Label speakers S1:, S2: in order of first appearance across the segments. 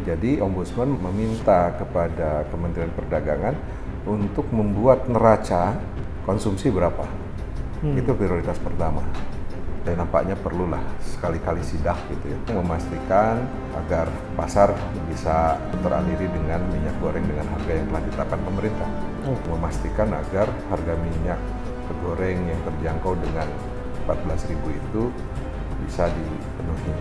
S1: Jadi Ombudsman meminta kepada Kementerian Perdagangan untuk membuat neraca konsumsi berapa. Itu prioritas pertama. Dan nampaknya perlulah sekali-kali sidak gitu ya, memastikan agar pasar bisa teraliri dengan minyak goreng dengan harga yang telah ditetapkan pemerintah. Memastikan agar harga minyak goreng yang terjangkau dengan 14.000 itu bisa dipenuhi.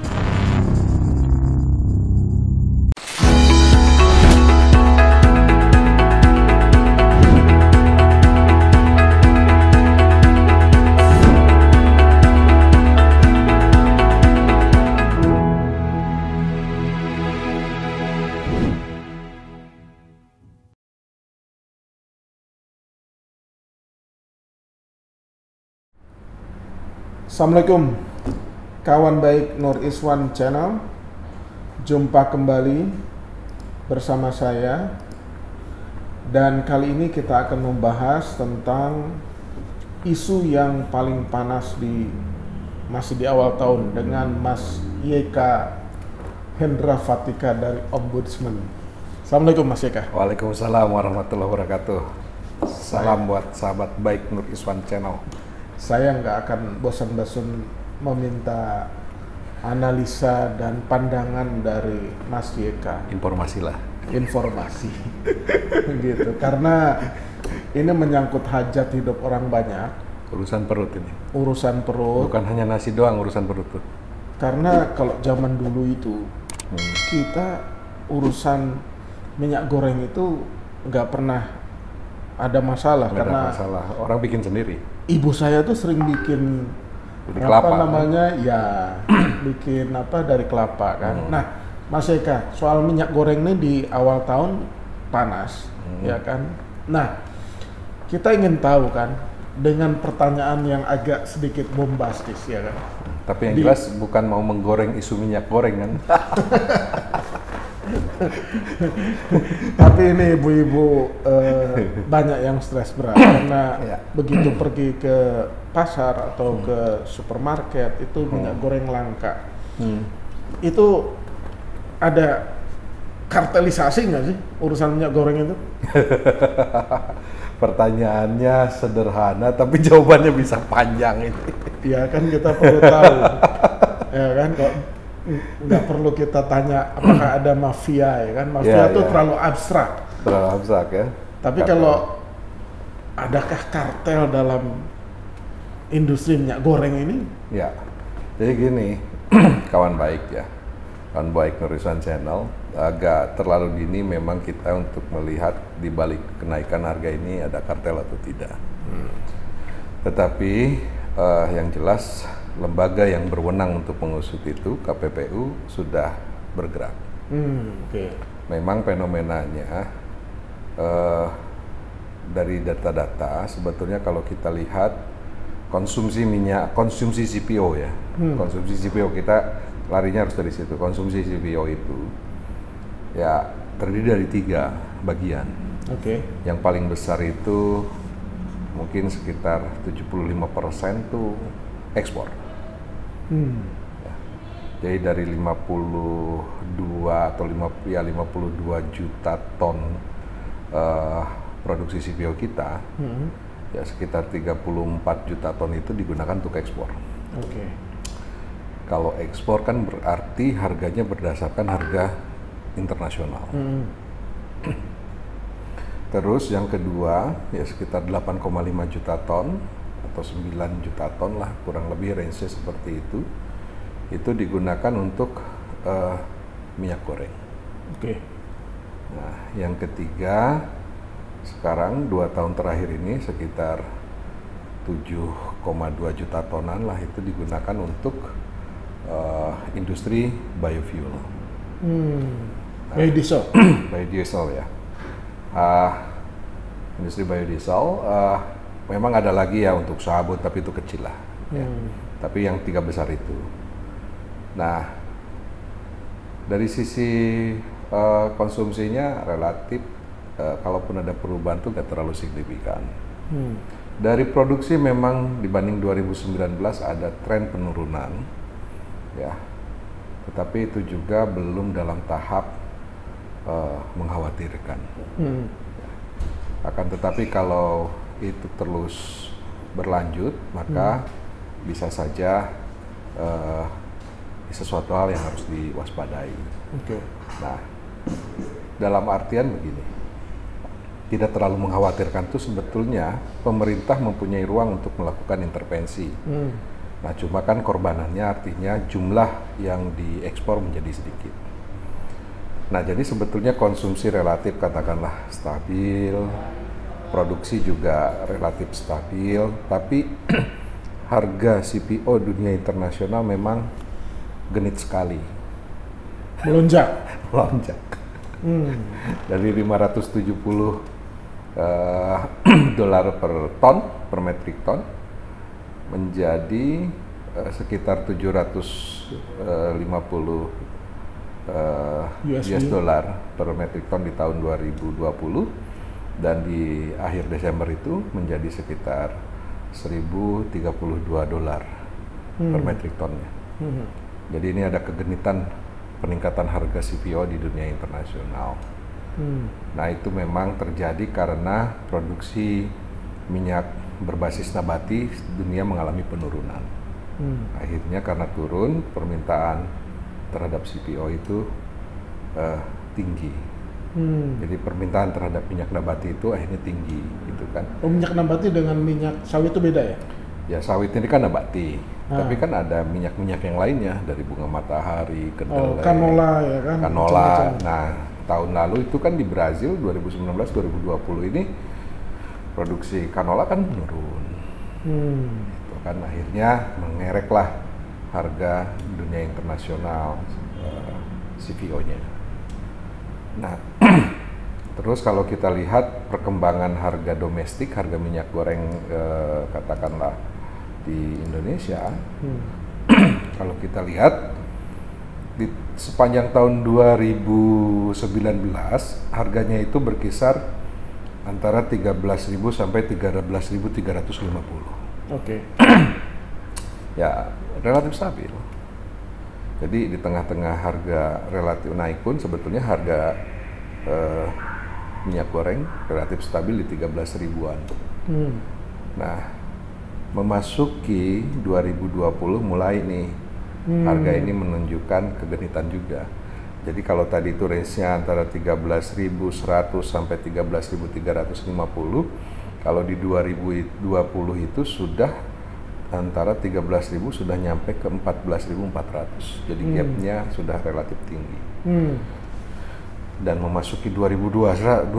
S2: Assalamualaikum kawan baik Nur Iswan Channel. Jumpa kembali bersama saya. Dan kali ini kita akan membahas tentang isu yang paling panas masih di awal tahun dengan Mas YK Hendra Fatika dari Ombudsman. Assalamualaikum Mas YK.
S1: Waalaikumsalam warahmatullahi wabarakatuh. Salam buat sahabat baik Nur Iswan Channel.
S2: Saya nggak akan bosan-bosan meminta analisa dan pandangan dari Mas YK. Informasi gitu, karena ini menyangkut hajat hidup orang banyak.
S1: Urusan perut ini.
S2: Urusan perut.
S1: Bukan hanya nasi doang, urusan perut tuh.
S2: Karena kalau zaman dulu itu kita urusan minyak goreng itu nggak pernah ada masalah.
S1: Nggak
S2: karena
S1: ada masalah, orang bikin sendiri.
S2: Ibu saya tuh sering bikin
S1: kelapa,
S2: bikin dari kelapa kan. Nah, Mas Eka, soal minyak goreng ini di awal tahun panas, ya kan. Nah, kita ingin tahu kan dengan pertanyaan yang agak sedikit bombastis, ya kan.
S1: Tapi yang jelas bukan mau menggoreng isu minyak goreng kan.
S2: Tapi ini ibu-ibu banyak yang stres berat karena begitu pergi ke pasar atau ke supermarket itu minyak goreng langka. Itu ada kartelisasi nggak sih urusan minyak goreng itu?
S1: Pertanyaannya sederhana tapi jawabannya bisa panjang ini.
S2: Ya kan kita perlu tahu. Ya kan kok nggak perlu kita tanya apakah ada mafia, ya kan. Mafia itu terlalu abstrak.
S1: Terlalu abstrak ya.
S2: Tapi kalau adakah kartel dalam industri minyak goreng ini?
S1: Ya, jadi gini, kawan baik ya, kawan baik Nur Iswan Channel, agak terlalu dini memang kita untuk melihat di balik kenaikan harga ini ada kartel atau tidak. Tetapi yang jelas lembaga yang berwenang untuk mengusut itu, KPPU, sudah bergerak. Memang fenomenanya dari data-data sebetulnya kalau kita lihat konsumsi minyak, konsumsi CPO ya, konsumsi CPO kita larinya harus dari situ. Konsumsi CPO itu ya terdiri dari 3 bagian. Yang paling besar itu mungkin sekitar 75% tuh ekspor. Ya. Jadi dari 52 atau 52 juta ton produksi CPO kita, ya sekitar 34 juta ton itu digunakan untuk ekspor. Kalau ekspor kan berarti harganya berdasarkan harga internasional. Terus yang kedua ya sekitar 8,5 juta ton atau 9 juta ton lah, kurang lebih range-nya seperti itu digunakan untuk minyak goreng. Nah, yang ketiga sekarang 2 tahun terakhir ini sekitar 7,2 juta tonan lah itu digunakan untuk industri biofuel.
S2: Biodiesel.
S1: Biodiesel ya. Industri biodiesel memang ada lagi ya untuk sabut, tapi itu kecil lah. Ya. Tapi yang 3 besar itu. Nah, dari sisi konsumsinya relatif, kalaupun ada perubahan itu nggak terlalu signifikan. Dari produksi memang dibanding 2019 ada tren penurunan, ya. Tetapi itu juga belum dalam tahap mengkhawatirkan. Akan tetapi kalau itu terus berlanjut, maka bisa saja sesuatu hal yang harus diwaspadai. Nah, dalam artian begini, tidak terlalu mengkhawatirkan itu sebetulnya pemerintah mempunyai ruang untuk melakukan intervensi. Nah, cuma kan korbanannya artinya jumlah yang diekspor menjadi sedikit. Nah, jadi sebetulnya konsumsi relatif katakanlah stabil, produksi juga relatif stabil, tapi harga CPO dunia internasional memang genit sekali.
S2: Melonjak.
S1: Dari 570 dolar per ton, per metrik ton, menjadi sekitar 750 US dollar per metrik ton di tahun 2020, dan di akhir Desember itu menjadi sekitar 1032 dolar per metrik tonnya. Jadi ini ada kegenitan peningkatan harga CPO di dunia internasional. Nah, itu memang terjadi karena produksi minyak berbasis nabati dunia mengalami penurunan. Akhirnya karena turun, permintaan terhadap CPO itu tinggi. Jadi permintaan terhadap minyak nabati itu akhirnya tinggi, gitu kan.
S2: Minyak nabati dengan minyak sawit itu beda ya?
S1: Ya, sawit ini kan nabati, tapi kan ada minyak-minyak yang lainnya dari bunga matahari, kedelai,
S2: canola ya kan?
S1: Canola. Nah, tahun lalu itu kan di Brazil 2019-2020 ini produksi canola kan menurun. Itu kan akhirnya mengereklah harga dunia internasional CPO-nya. Nah, terus kalau kita lihat perkembangan harga domestik, harga minyak goreng katakanlah di Indonesia, kalau kita lihat di sepanjang tahun 2019 harganya itu berkisar antara 13.000 sampai 13.350. Ya, relatif stabil. Jadi di tengah-tengah harga relatif naik pun sebetulnya harga minyak goreng relatif stabil di 13 ribuan. Nah, memasuki 2020 mulai nih harga ini menunjukkan kegenitan juga. Jadi kalau tadi itu range-nya antara 13.100 sampai 13.350, kalau di 2020 itu sudah antara 13.000 sudah nyampe ke 14.400. Jadi gap-nya sudah relatif tinggi. Dan memasuki 2021,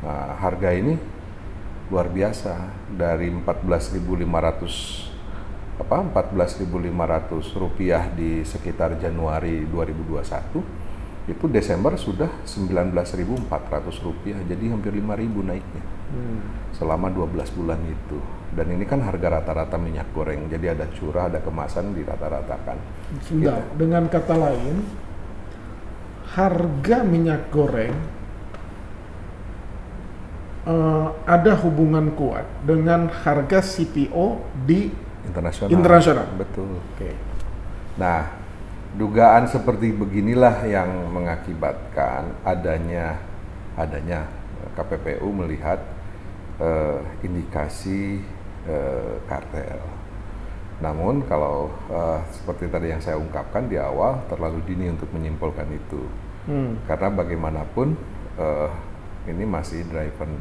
S1: nah, harga ini luar biasa, dari 14.500 rupiah di sekitar Januari 2021, itu Desember sudah 19.400 rupiah, jadi hampir 5.000 naiknya selama 12 bulan itu. Dan ini kan harga rata-rata minyak goreng, jadi ada curah, ada kemasan, dirata-ratakan.
S2: Sudah, gitu. Dengan kata lain, harga minyak goreng ada hubungan kuat dengan harga CPO di internasional.
S1: Betul. Nah, dugaan seperti beginilah yang mengakibatkan adanya KPPU melihat indikasi kartel. Namun kalau seperti tadi yang saya ungkapkan di awal, terlalu dini untuk menyimpulkan itu. Karena bagaimanapun ini masih driven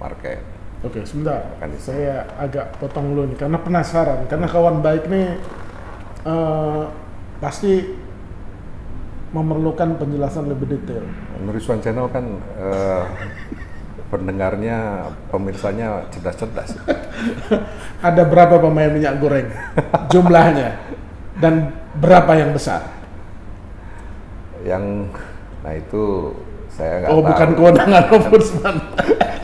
S1: market.
S2: Oke, sebentar. Saya agak potong dulu nih, karena penasaran. Karena kawan baik nih pasti memerlukan penjelasan lebih detail.
S1: Nuriswan Channel kan pendengarnya, pemirsanya cerdas-cerdas.
S2: Ada berapa pemain minyak goreng? Jumlahnya? Dan berapa yang besar?
S1: Nah itu saya nggak tahu.
S2: Bukan kewenangan Ombudsman.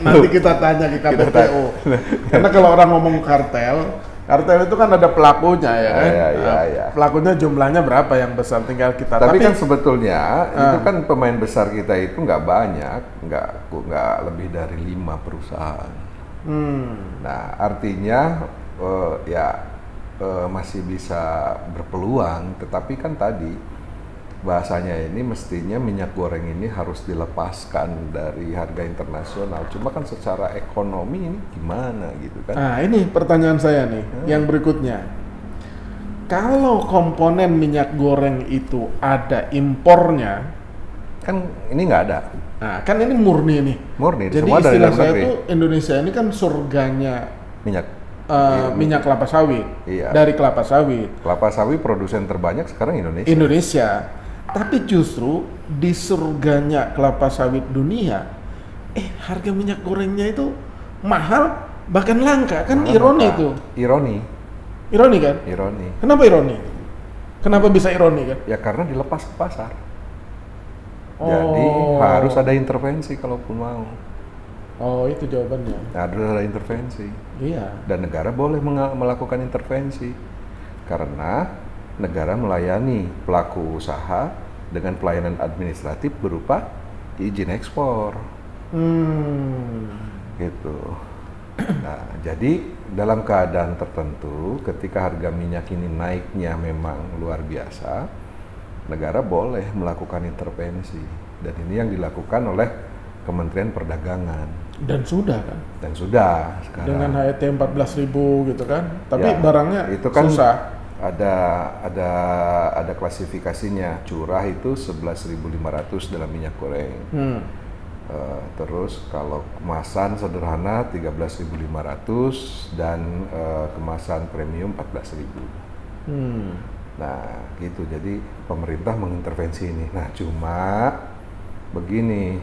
S2: Nanti kita tanya ke KPPU. Karena kalau orang ngomong kartel itu kan ada pelakunya ya kan?
S1: Iya.
S2: Pelakunya jumlahnya berapa yang besar, tinggal kita.
S1: Tapi kan sebetulnya itu kan pemain besar kita itu nggak banyak, nggak lebih dari 5 perusahaan. Nah artinya masih bisa berpeluang, tetapi kan tadi bahasanya ini mestinya minyak goreng ini harus dilepaskan dari harga internasional. Cuma kan secara ekonomi ini gimana gitu kan?
S2: Nah ini pertanyaan saya nih, yang berikutnya. Kalau komponen minyak goreng itu ada impornya,
S1: kan ini nggak ada.
S2: nah kan ini murni nih.
S1: Murni,
S2: jadi
S1: semua dari
S2: istilah
S1: dalam
S2: saya
S1: negeri.
S2: tuh Indonesia ini kan surganya
S1: Minyak.
S2: minyak kelapa sawit.
S1: Iya.
S2: Dari kelapa sawit.
S1: Kelapa sawit produsen terbanyak sekarang Indonesia.
S2: Indonesia. Tapi justru di surganya kelapa sawit dunia, harga minyak gorengnya itu mahal, bahkan langka. Kan
S1: Malah
S2: ironi
S1: maka-
S2: itu.
S1: Ironi.
S2: Ironi kan?
S1: Ironi.
S2: Kenapa ironi? Kenapa bisa ironi kan?
S1: Ya karena dilepas ke pasar. Jadi harus ada intervensi kalaupun mau.
S2: Oh, itu jawabannya.
S1: Nah, harus ada intervensi.
S2: Iya.
S1: Dan negara boleh melakukan intervensi. Karena negara melayani pelaku usaha dengan pelayanan administratif berupa izin ekspor. Gitu. Nah, jadi dalam keadaan tertentu ketika harga minyak ini naiknya memang luar biasa, negara boleh melakukan intervensi. Dan ini yang dilakukan oleh Kementerian Perdagangan.
S2: Dan sudah kan?
S1: Dan sudah sekarang.
S2: Dengan HET 14.000 gitu kan? Tapi
S1: Ya,
S2: barangnya
S1: itu kan
S2: susah.
S1: ada klasifikasinya. Curah itu 11.500 dalam minyak goreng. Terus kalau kemasan sederhana 13.500 dan kemasan premium 14.000. Nah, gitu. Jadi pemerintah mengintervensi ini. Nah, cuma begini,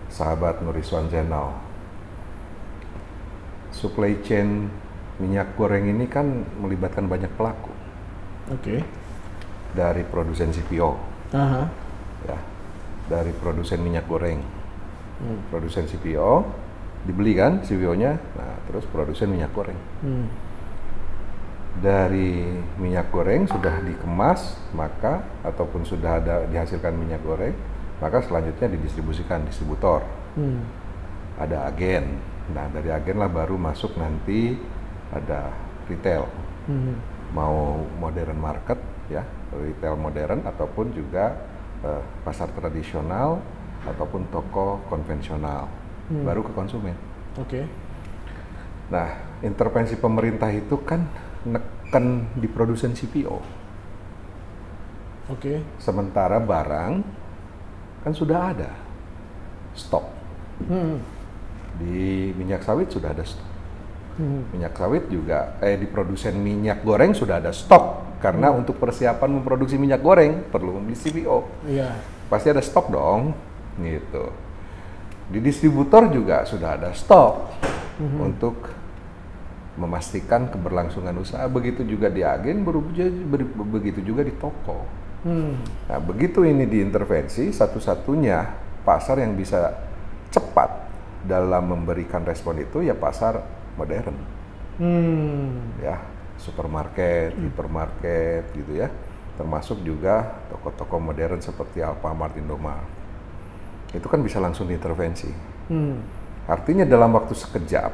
S1: sahabat Nuriswan Zainal, supply chain minyak goreng ini kan melibatkan banyak pelaku.
S2: Oke.
S1: Dari produsen CPO,
S2: Aha.
S1: ya, dari produsen minyak goreng, produsen CPO dibeli kan CPO-nya, nah terus produsen minyak goreng. Dari minyak goreng sudah dikemas, maka ataupun sudah ada dihasilkan minyak goreng, maka selanjutnya didistribusikan distributor. Ada agen. Nah, dari agen lah baru masuk nanti ada retail. Mau modern market ya, retail modern ataupun juga pasar tradisional ataupun toko konvensional. Baru ke konsumen.
S2: Oke.
S1: Nah, intervensi pemerintah itu kan neken di produsen CPO.
S2: Oke.
S1: Sementara barang kan sudah ada stok. Di minyak sawit sudah ada stok. Minyak sawit juga di produsen minyak goreng sudah ada stok karena untuk persiapan memproduksi minyak goreng perlu membeli CPO.
S2: Iya.
S1: Pasti ada stok dong, gitu. Di distributor juga sudah ada stok untuk memastikan keberlangsungan usaha. Begitu juga di agen, begitu juga di toko. Nah, begitu ini diintervensi, satu-satunya pasar yang bisa cepat dalam memberikan respon itu ya pasar modern. Ya, supermarket, hipermarket gitu ya. Termasuk juga toko-toko modern seperti Alfamart, Indomaret. Itu kan bisa langsung diintervensi. Artinya dalam waktu sekejap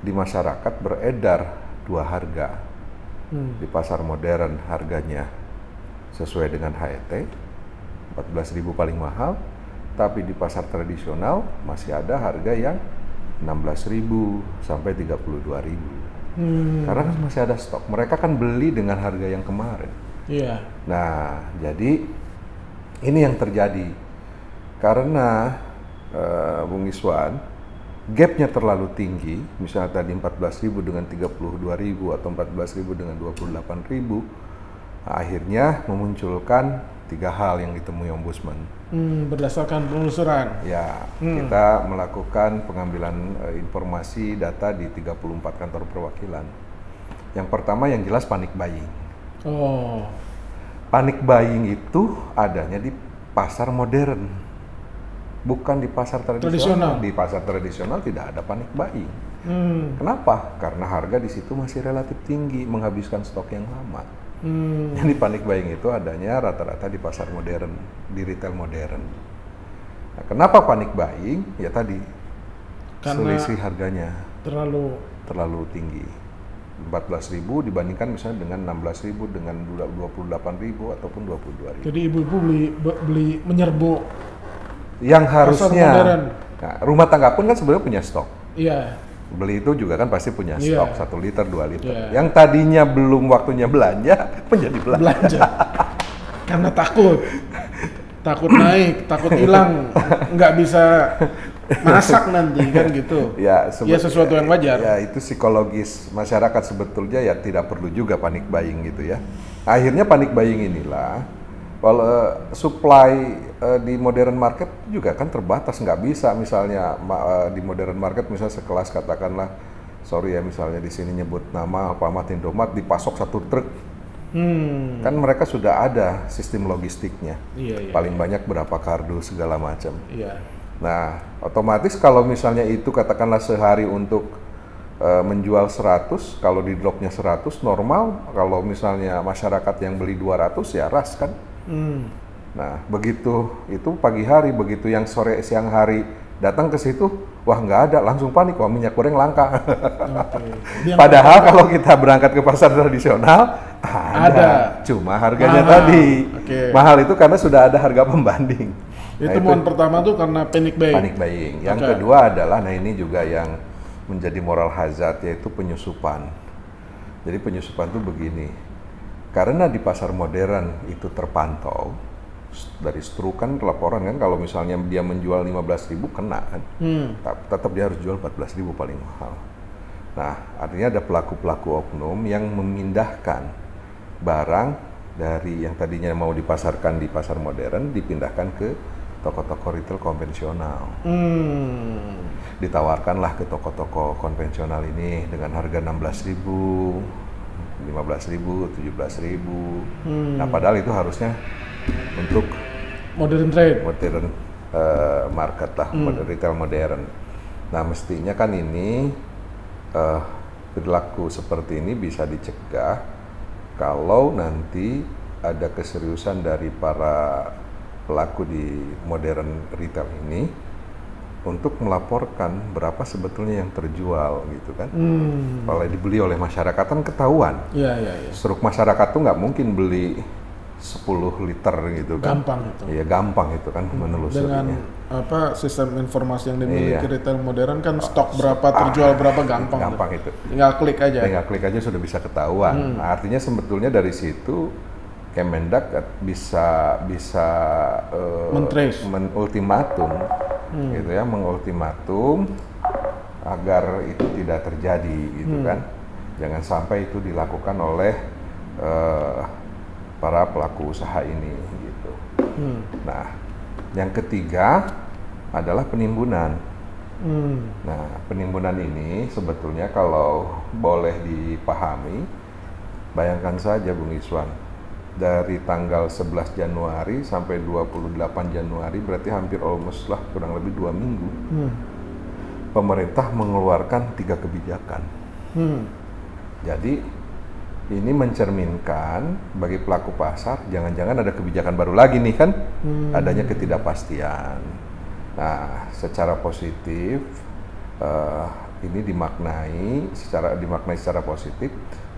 S1: di masyarakat beredar dua harga. Di pasar modern harganya sesuai dengan HET 14.000 paling mahal, tapi di pasar tradisional masih ada harga yang 16.000 sampai 32.000. Karena kan masih ada stok. Mereka kan beli dengan harga yang kemarin.
S2: Iya.
S1: Nah, jadi ini yang terjadi karena Bung Iswan, gapnya terlalu tinggi, misalnya tadi 14.000 dengan 32.000 atau 14.000 dengan 28.000, akhirnya memunculkan tiga hal yang ditemui Ombudsman.
S2: Berdasarkan penelusuran.
S1: Ya, kita melakukan pengambilan informasi data di 34 kantor perwakilan. Yang pertama yang jelas panic buying.
S2: Oh.
S1: Panic buying itu adanya di pasar modern, bukan di pasar tradisional. Di pasar tradisional tidak ada panic buying. Kenapa? Karena harga di situ masih relatif tinggi, menghabiskan stok yang lama. Jadi panic buying itu adanya rata-rata di pasar modern, di retail modern. Nah, kenapa panic buying? Ya tadi,
S2: Karena
S1: selisih harganya
S2: terlalu
S1: tinggi. 14.000 dibandingkan misalnya dengan 16.000 dengan 28.000 ataupun 22.000.
S2: Jadi ibu-ibu beli menyerbu
S1: yang harusnya
S2: modern.
S1: Nah, rumah tangga pun kan sebenarnya punya stok.
S2: Iya.
S1: Beli itu juga kan pasti punya stok 1 liter 2 liter. Yang tadinya belum waktunya belanja menjadi belanja.
S2: Karena takut naik, takut hilang, nggak bisa masak nanti kan gitu. Ya sesuatu yang wajar.
S1: Ya itu psikologis masyarakat sebetulnya ya tidak perlu juga panik buying gitu ya. Akhirnya panik buying inilah kalau supply di modern market juga kan terbatas, nggak bisa misalnya di modern market misalnya sekelas katakanlah sorry ya misalnya di sini nyebut nama Alfamart Indomaret dipasok 1 truk. Kan mereka sudah ada sistem logistiknya. Paling banyak berapa kardus segala macam. Nah, otomatis kalau misalnya itu katakanlah sehari untuk menjual 100, kalau di dropnya 100 normal, kalau misalnya masyarakat yang beli 200 ya ras kan. Nah, begitu itu pagi hari, begitu yang sore siang hari datang ke situ, wah nggak ada, langsung panik, wah minyak goreng langka. Padahal kalau kita berangkat ke pasar tradisional, ada. Cuma harganya tadi mahal itu karena sudah ada harga pembanding.
S2: Itu temuan pertama tuh karena panic buying.
S1: Panic buying. Yang kedua adalah, nah ini juga yang menjadi moral hazard, yaitu penyusupan. Jadi penyusupan tuh begini, karena di pasar modern itu terpantau, dari Strukan laporan kan kalau misalnya dia menjual 15.000 kena kan, tetap dia harus jual 14.000 paling mahal. Nah artinya ada pelaku-pelaku oknum yang memindahkan barang dari yang tadinya mau dipasarkan di pasar modern dipindahkan ke toko-toko retail konvensional. Ditawarkanlah ke toko-toko konvensional ini dengan harga 16.000, 15.000, 17.000. Nah padahal itu harusnya untuk
S2: modern trade,
S1: modern market lah, retail modern. Nah mestinya kan ini perilaku seperti ini bisa dicegah kalau nanti ada keseriusan dari para pelaku di modern retail ini untuk melaporkan berapa sebetulnya yang terjual gitu kan. Kalau dibeli oleh masyarakat kan ketahuan. Struk masyarakat tuh nggak mungkin beli 10 liter gitu kan.
S2: Gampang itu.
S1: Iya gampang itu kan menelusurinya.
S2: Dengan sistem informasi yang dimiliki retail modern kan stok berapa terjual berapa gampang.
S1: Gampang itu.
S2: Tinggal klik aja.
S1: Tinggal klik aja sudah bisa ketahuan. Nah, artinya sebetulnya dari situ Kemendak bisa mengultimatum gitu ya, mengultimatum agar itu tidak terjadi gitu kan. Jangan sampai itu dilakukan oleh para pelaku usaha ini gitu. Nah, yang ketiga adalah penimbunan. Nah, penimbunan ini sebetulnya kalau boleh dipahami, bayangkan saja Bung Iswan, dari tanggal 11 Januari sampai 28 Januari berarti hampir almost lah kurang lebih 2 minggu. Pemerintah mengeluarkan 3 kebijakan. Jadi ini mencerminkan bagi pelaku pasar, jangan-jangan ada kebijakan baru lagi nih kan, adanya ketidakpastian. Nah, secara positif ini dimaknai secara positif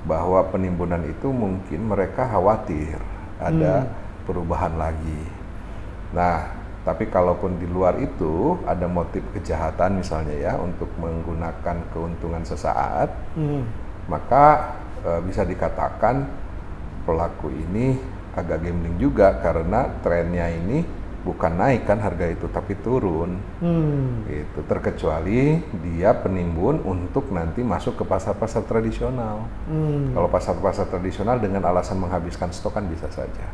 S1: bahwa penimbunan itu mungkin mereka khawatir ada perubahan lagi. Nah, tapi kalaupun di luar itu ada motif kejahatan misalnya ya untuk menggunakan keuntungan sesaat, maka bisa dikatakan pelaku ini agak gambling juga karena trennya ini bukan naik kan harga itu tapi turun. Gitu. Terkecuali dia penimbun untuk nanti masuk ke pasar-pasar tradisional. Kalau pasar-pasar tradisional dengan alasan menghabiskan stok kan bisa saja.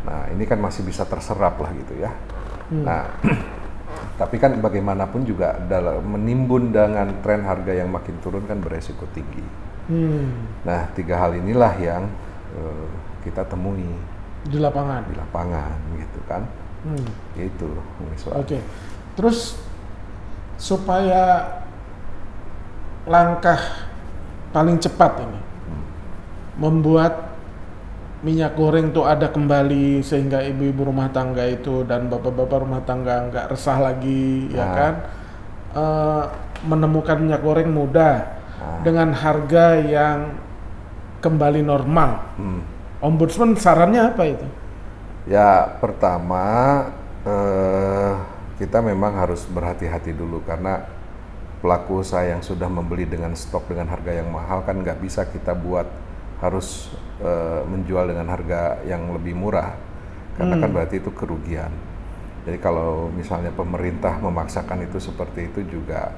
S1: Nah ini kan masih bisa terserap lah gitu ya. Nah tapi kan bagaimanapun juga dalam menimbun dengan tren harga yang makin turun kan beresiko tinggi. Nah 3 hal inilah yang kita temui
S2: di lapangan
S1: gitu kan. Itu
S2: Oke. Terus supaya langkah paling cepat ini membuat minyak goreng tuh ada kembali sehingga ibu-ibu rumah tangga itu dan bapak-bapak rumah tangga nggak resah lagi, ya kan? Menemukan minyak goreng mudah. dengan harga yang kembali normal. Ombudsman sarannya apa itu?
S1: Ya, pertama kita memang harus berhati-hati dulu karena pelaku usaha yang sudah membeli dengan stok dengan harga yang mahal kan nggak bisa kita buat harus menjual dengan harga yang lebih murah karena kan berarti itu kerugian. Jadi kalau misalnya pemerintah memaksakan itu seperti itu juga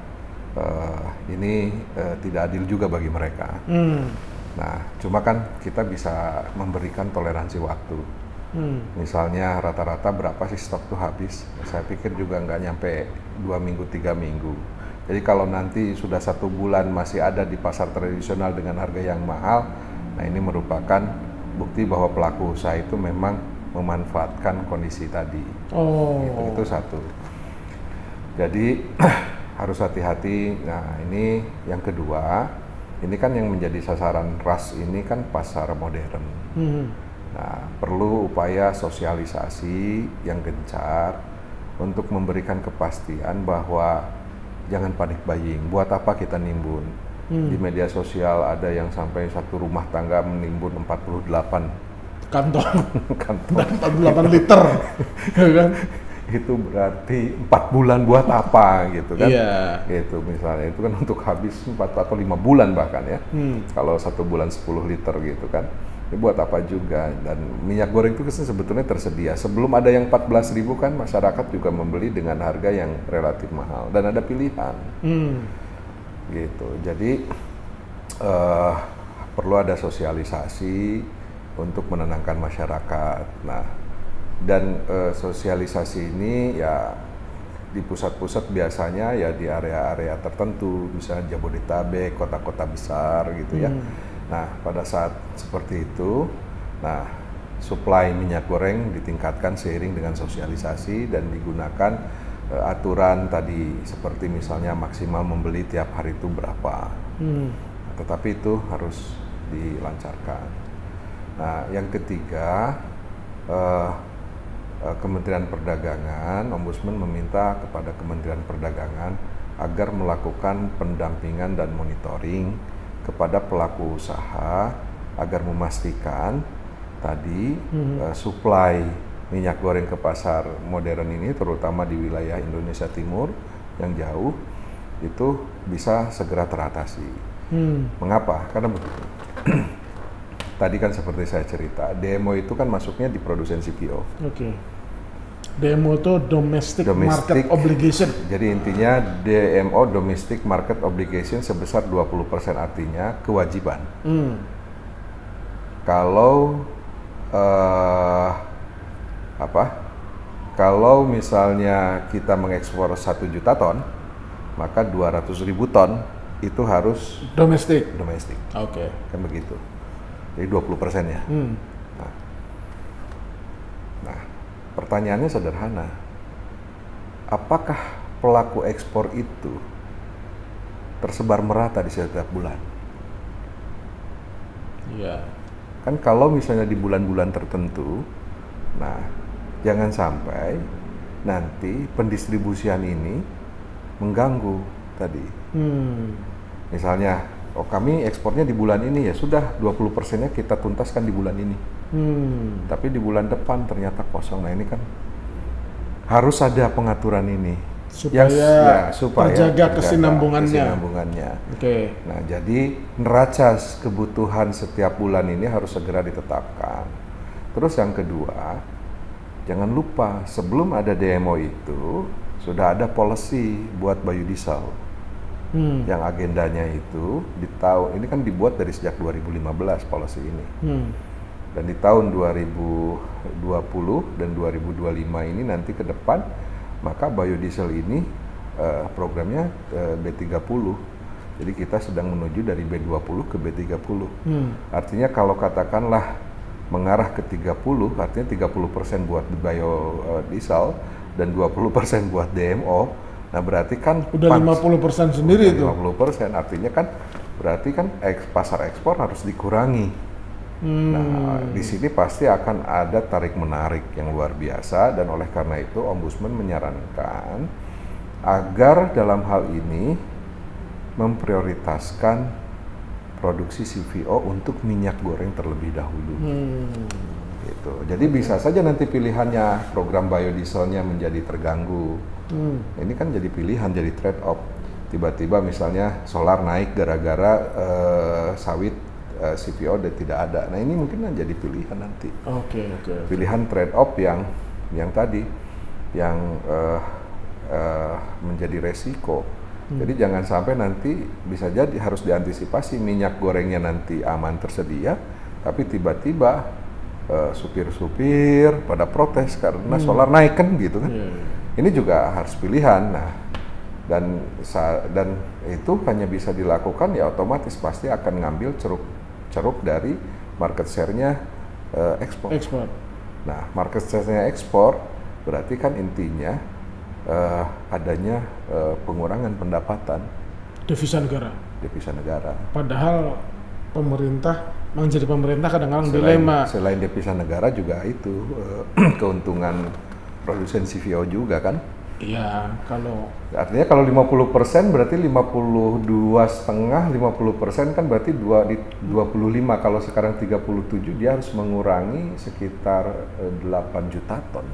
S1: ini tidak adil juga bagi mereka. Nah, cuma kan kita bisa memberikan toleransi waktu. Misalnya rata-rata berapa sih stok tuh habis? Saya pikir juga nggak nyampe 2 minggu, 3 minggu. Jadi kalau nanti sudah 1 bulan masih ada di pasar tradisional dengan harga yang mahal, nah ini merupakan bukti bahwa pelaku usaha itu memang memanfaatkan kondisi tadi. Itu satu. Jadi harus hati-hati. Nah ini yang kedua, ini kan yang menjadi sasaran ras ini kan pasar modern. Nah, perlu upaya sosialisasi yang gencar untuk memberikan kepastian bahwa jangan panik buying. Buat apa kita nimbun? Di media sosial ada yang sampai satu rumah tangga menimbun 48
S2: kantong. 48 liter. Kan?
S1: Itu berarti 4 bulan buat apa gitu kan?
S2: Gitu
S1: misalnya itu kan untuk habis 4 atau 5 bulan bahkan ya. Kalau 1 bulan 10 liter gitu kan. Ini buat apa juga, dan minyak goreng itu sebetulnya tersedia. Sebelum ada yang 14.000 kan masyarakat juga membeli dengan harga yang relatif mahal dan ada pilihan. Gitu. Jadi perlu ada sosialisasi untuk menenangkan masyarakat. Nah, dan sosialisasi ini ya di pusat-pusat biasanya ya di area-area tertentu, misalnya Jabodetabek, kota-kota besar gitu ya. Nah, pada saat seperti itu, nah suplai minyak goreng ditingkatkan seiring dengan sosialisasi dan digunakan aturan tadi seperti misalnya maksimal membeli tiap hari itu berapa. Tetapi itu harus dilancarkan. Nah, yang ketiga, Kementerian Perdagangan, Ombudsman meminta kepada Kementerian Perdagangan agar melakukan pendampingan dan monitoring kepada pelaku usaha agar memastikan tadi suplai minyak goreng ke pasar modern ini terutama di wilayah Indonesia Timur yang jauh itu bisa segera teratasi. Mengapa? Karena begitu. Tadi kan seperti saya cerita, DMO itu kan masuknya di produsen CPO.
S2: DMO itu Domestic Market Obligation.
S1: Jadi intinya DMO Domestic Market Obligation sebesar 20%, artinya kewajiban. Kalau kalau misalnya kita mengekspor 1 juta ton, maka 200.000 ton itu harus domestik. Kan begitu. Jadi 20% ya. Nah, pertanyaannya sederhana, apakah pelaku ekspor itu tersebar merata di setiap bulan? Kan kalau misalnya di bulan-bulan tertentu, nah jangan sampai nanti pendistribusian ini mengganggu tadi. Misalnya, kami ekspornya di bulan ini, ya sudah 20%-nya kita tuntaskan di bulan ini. Tapi di bulan depan ternyata kosong. Nah ini kan harus ada pengaturan ini
S2: supaya terjaga kesinambungannya.
S1: Nah jadi neraca kebutuhan setiap bulan ini harus segera ditetapkan. Terus yang kedua, jangan lupa sebelum ada DMO itu sudah ada policy buat biodiesel. Yang agendanya itu di tahun ini kan dibuat dari sejak 2015 policy ini. Dan di tahun 2020 dan 2025 ini nanti ke depan, maka biodiesel ini programnya B30. Jadi kita sedang menuju dari B20 ke B30. Artinya kalau katakanlah mengarah ke 30, artinya 30% buat biodiesel dan 20% buat DMO. Nah berarti kan
S2: udah 50% sendiri itu.
S1: 50%, artinya kan berarti kan pasar ekspor harus dikurangi. Nah di sini pasti akan ada tarik menarik yang luar biasa, dan oleh karena itu Ombudsman menyarankan agar dalam hal ini memprioritaskan produksi CVO untuk minyak goreng terlebih dahulu. Gitu. Jadi bisa saja nanti pilihannya program biodieselnya menjadi terganggu. Ini kan jadi pilihan, jadi trade off. Tiba-tiba misalnya solar naik gara-gara sawit CVO tidak ada. Nah ini mungkin jadi pilihan nanti. Pilihan trade off yang tadi yang menjadi resiko. Jadi jangan sampai nanti bisa jadi harus diantisipasi minyak gorengnya nanti aman tersedia, tapi tiba-tiba supir-supir pada protes karena solar naik kan gitu kan. Ini juga harus pilihan. Nah, dan itu hanya bisa dilakukan ya otomatis pasti akan ngambil ceruk dari market share-nya ekspor. Nah, market share-nya ekspor berarti kan intinya adanya pengurangan pendapatan
S2: devisa negara. Padahal pemerintah kadang-kadang dilema.
S1: Selain devisa negara juga itu keuntungan produsen CVO juga kan?
S2: Iya,
S1: artinya kalau 50% berarti 52,5, 50% kan berarti 25. Kalau sekarang 37 dia harus mengurangi sekitar 8 juta ton.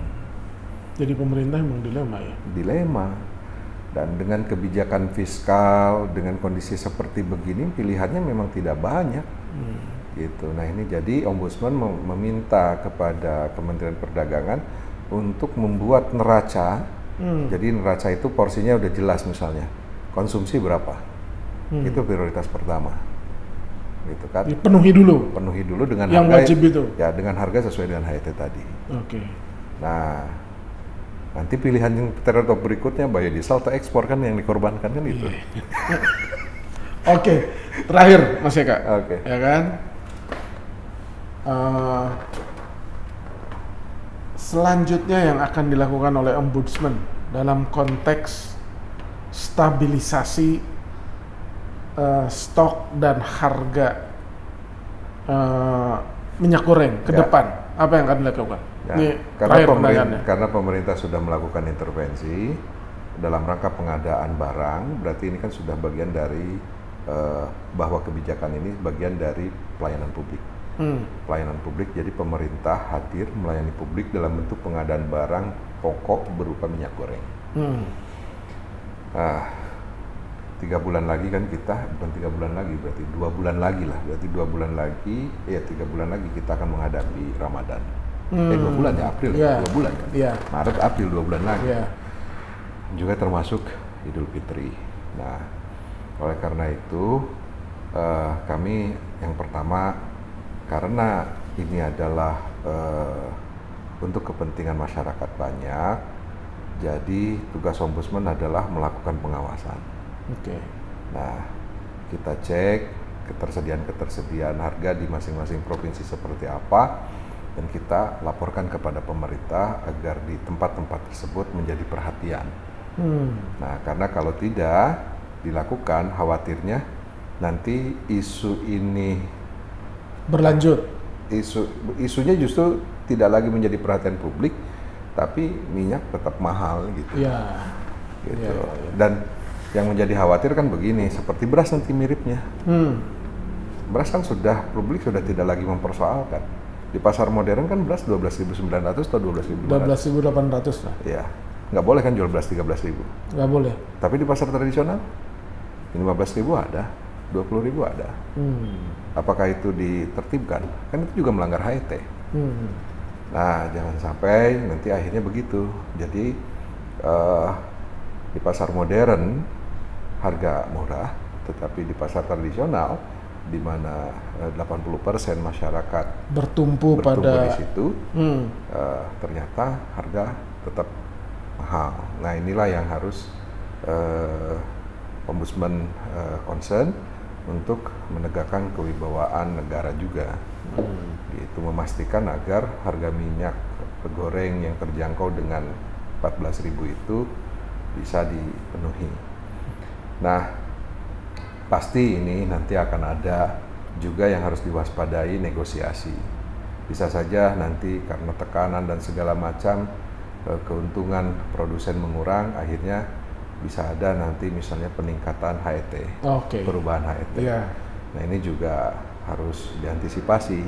S2: Jadi pemerintah memang dilema ya?
S1: Dilema. Dan dengan kebijakan fiskal, dengan kondisi seperti begini, pilihannya memang tidak banyak. Gitu. Nah ini jadi Ombudsman meminta kepada Kementerian Perdagangan untuk membuat neraca. Jadi neraca itu porsinya udah jelas misalnya. Konsumsi berapa? Itu prioritas pertama. Gitu kan?
S2: Penuhi dulu
S1: dengan
S2: yang
S1: harga
S2: wajib itu.
S1: Ya, dengan harga sesuai dengan HET tadi. Nah, nanti pilihan yang tertentu berikutnya biodiesel atau ekspor kan yang dikorbankan kan itu.
S2: Terakhir Mas Eka. Ya kan? Selanjutnya yang akan dilakukan oleh Ombudsman dalam konteks stabilisasi stok dan harga minyak goreng ke depan, apa yang akan dilakukan?
S1: Ya, karena pemerintah sudah melakukan intervensi dalam rangka pengadaan barang, berarti ini kan sudah bagian dari bahwa kebijakan ini bagian dari pelayanan publik. Pelayanan publik, jadi pemerintah hadir melayani publik dalam bentuk pengadaan barang pokok berupa minyak goreng. 3 bulan lagi kan kita, bukan 3 bulan lagi, berarti 2 bulan lagi lah, berarti 2 bulan lagi, 3 bulan lagi kita akan menghadapi Ramadan. 2 bulan ya, April, 2 bulan kan? Maret, April, 2 bulan lagi. Juga termasuk Idul Fitri. Nah, oleh karena itu kami yang pertama, karena ini adalah untuk kepentingan masyarakat banyak, jadi tugas Ombudsman adalah melakukan pengawasan. Nah, kita cek ketersediaan harga di masing-masing provinsi seperti apa, dan kita laporkan kepada pemerintah agar di tempat-tempat tersebut menjadi perhatian. Nah, karena kalau tidak dilakukan, khawatirnya nanti isu ini
S2: berlanjut.
S1: Isunya justru tidak lagi menjadi perhatian publik, tapi minyak tetap mahal gitu. Dan yang menjadi khawatir kan begini, seperti beras nanti miripnya. Beras kan publik sudah tidak lagi mempersoalkan. Di pasar modern kan beras 12.900 atau
S2: 12.800 lah.
S1: Ya, nggak boleh kan jual beras 13.000.
S2: Nggak boleh.
S1: Tapi di pasar tradisional 15.000 ada, 20.000 ada. Apakah itu ditertibkan? Kan itu juga melanggar HET. Nah, jangan sampai nanti akhirnya begitu. Jadi di pasar modern harga murah, tetapi di pasar tradisional di mana 80% masyarakat bertumpu di situ, ternyata harga tetap mahal. Nah, inilah yang harus Ombudsman concern untuk menegakkan kewibawaan negara juga, yaitu memastikan agar harga minyak goreng yang terjangkau dengan 14.000 itu bisa dipenuhi. Nah, pasti ini nanti akan ada juga yang harus diwaspadai, negosiasi. Bisa saja nanti karena tekanan dan segala macam keuntungan produsen mengurang, akhirnya bisa ada nanti misalnya peningkatan HET, perubahan HET. Nah ini juga harus diantisipasi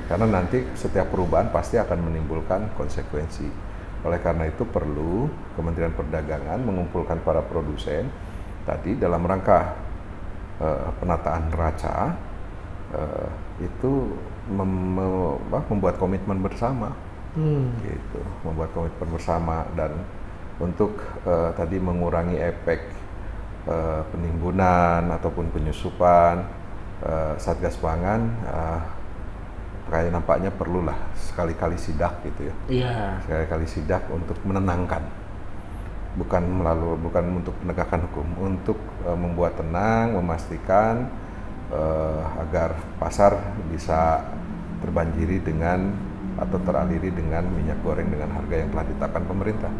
S1: karena nanti setiap perubahan pasti akan menimbulkan konsekuensi. Oleh karena itu perlu Kementerian Perdagangan mengumpulkan para produsen tadi dalam rangka penataan neraca itu membuat komitmen bersama, gitu, membuat komitmen bersama dan untuk tadi mengurangi efek penimbunan ataupun penyusupan. Satgas Pangan kayak nampaknya perlulah sekali-kali sidak gitu ya, sekali-kali sidak untuk menenangkan, bukan untuk penegakan hukum, untuk membuat tenang, memastikan agar pasar bisa terbanjiri dengan atau teraliri dengan minyak goreng dengan harga yang telah ditetapkan pemerintah.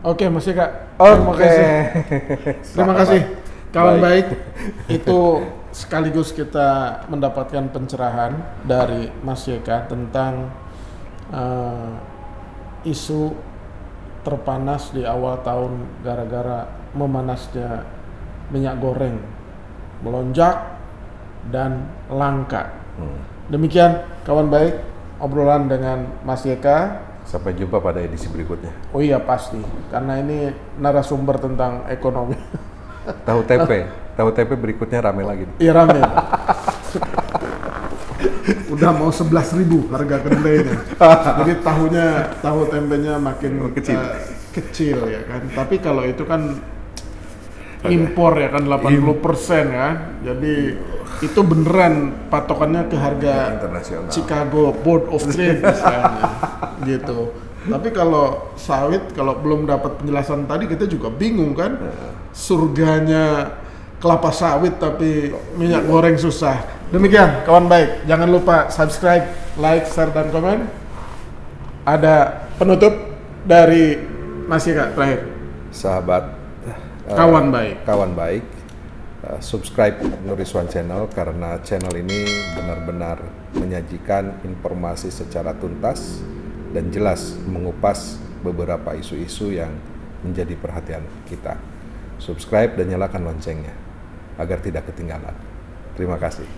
S2: Oke, Mas Eka. Terima kasih. Kawan baik, itu sekaligus kita mendapatkan pencerahan dari Mas Eka tentang isu terpanas di awal tahun gara-gara memanasnya minyak goreng melonjak dan langka. Demikian kawan baik obrolan dengan Mas Eka.
S1: Sampai jumpa pada edisi berikutnya.
S2: Oh iya pasti, karena ini narasumber tentang ekonomi.
S1: Tahu TP berikutnya rame lagi.
S2: Iya rame. Udah mau 11.000 harga kedelainya. Jadi tahu tempenya makin kecil ya kan. Tapi kalau itu kan impor ya kan 80% kan. Jadi itu beneran patokannya ke harga
S1: internasional.
S2: Chicago Board of Trade misalnya. Gitu. Tapi kalau sawit, kalau belum dapat penjelasan tadi kita juga bingung kan. Surganya kelapa sawit tapi minyak goreng susah. Demikian kawan baik, jangan lupa subscribe, like, share, dan komen. Ada penutup dari Mas Eka terakhir.
S1: Sahabat
S2: kawan baik,
S1: subscribe Nuriswan Channel karena channel ini benar-benar menyajikan informasi secara tuntas dan jelas mengupas beberapa isu-isu yang menjadi perhatian kita. Subscribe dan nyalakan loncengnya agar tidak ketinggalan. Terima kasih.